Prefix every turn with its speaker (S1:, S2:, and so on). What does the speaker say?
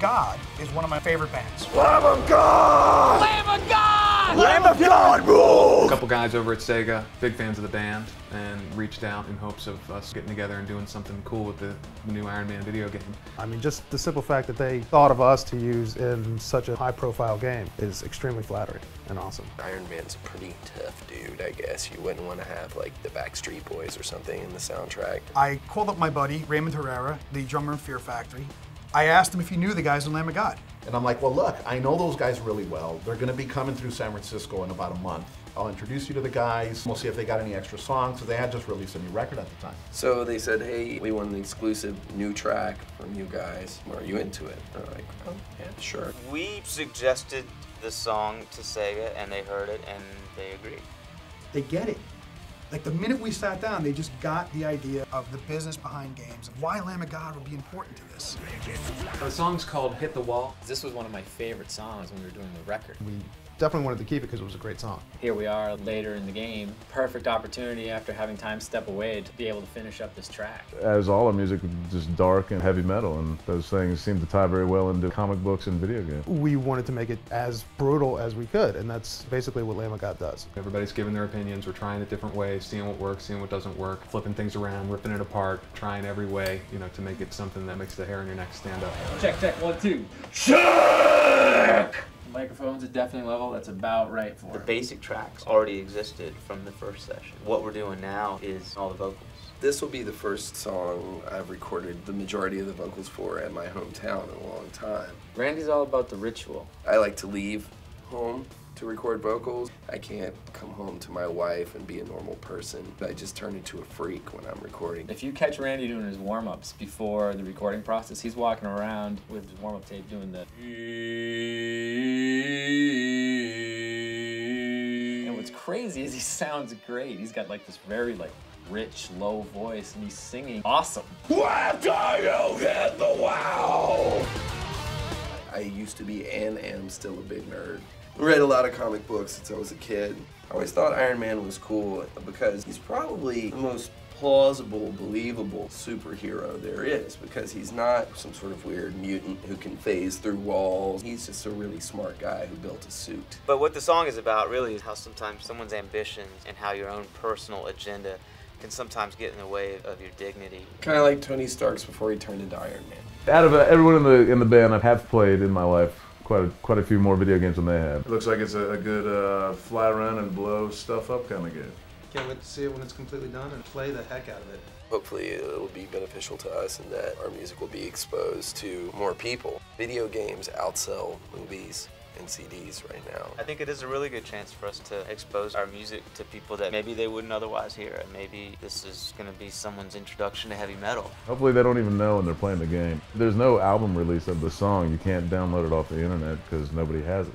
S1: God is one of my favorite bands.
S2: Lamb of God!
S3: Lamb of God!
S2: Lamb of God rules!
S4: A couple guys over at Sega, big fans of the band, and reached out in hopes of us getting together and doing something cool with the new Iron Man video game.
S5: I mean, just the simple fact that they thought of us to use in such a high-profile game is extremely flattering and awesome.
S2: Iron Man's a pretty tough dude, I guess. You wouldn't want to have, like, the Backstreet Boys or something in the soundtrack.
S1: I called up my buddy, Raymond Herrera, the drummer in Fear Factory. I asked him if he knew the guys in Lamb of God.
S6: And I'm like, well, look, I know those guys really well. They're going to be coming through San Francisco in about a month. I'll introduce you to the guys. We'll see if they got any extra songs. So they had just released a new record at the time.
S2: So they said, hey, we want an exclusive new track from you guys. Are you into it? They're like, oh, yeah, sure.
S7: We suggested the song to Sega, and they heard it, and they agreed.
S1: They get it. Like the minute we sat down, they just got the idea of the business behind games, of why Lamb of God would be important to this.
S4: The song's called Hit the Wall.
S3: This was one of my favorite songs when we were doing the record.
S5: We definitely wanted to keep it because it was a great song.
S3: Here we are later in the game. Perfect opportunity after having time step away to be able to finish up this track.
S8: As all our music is just dark and heavy metal, and those things seem to tie very well into comic books and video games.
S5: We wanted to make it as brutal as we could, and that's basically what Lamb of God does.
S4: Everybody's giving their opinions. We're trying it different ways, seeing what works, seeing what doesn't work, flipping things around, ripping it apart, trying every way, to make it something that makes the hair on your neck stand up.
S3: Check, 1, 2. Check! Microphone's at deafening level, that's about right for
S7: The
S3: it.
S7: basic tracks already existed from the first session. What we're doing now is all the vocals.
S2: This will be the first song I've recorded the majority of the vocals for at my hometown in a long time.
S3: Randy's all about the ritual.
S2: I like to leave home to record vocals. I can't come home to my wife and be a normal person. I just turn into a freak when I'm recording.
S3: If you catch Randy doing his warm-ups before the recording process, he's walking around with his warm-up tape doing the... And what's crazy is he sounds great. He's got like this very rich, low voice, and he's singing awesome.
S2: After you hit the wall! I used to be and am still a big nerd. Read a lot of comic books since I was a kid. I always thought Iron Man was cool because he's probably the most plausible, believable superhero there is, because he's not some sort of weird mutant who can phase through walls. He's just a really smart guy who built a suit.
S7: But what the song is about really is how sometimes someone's ambitions and how your own personal agenda can sometimes get in the way of your dignity.
S2: Kind of like Tony Stark's before he turned into Iron Man.
S8: Out of everyone in the band, I have played in my life quite a few more video games than they have.
S9: It looks like it's a good fly around and blow stuff up kind of game.
S10: Can't wait to see it when it's completely done and play the heck out of it.
S2: Hopefully it'll be beneficial to us and that our music will be exposed to more people. Video games outsell movies and CDs right now.
S7: I think it is a really good chance for us to expose our music to people that maybe they wouldn't otherwise hear. And maybe this is going to be someone's introduction to heavy metal.
S8: Hopefully they don't even know when they're playing the game. There's no album release of the song. You can't download it off the internet because nobody has it.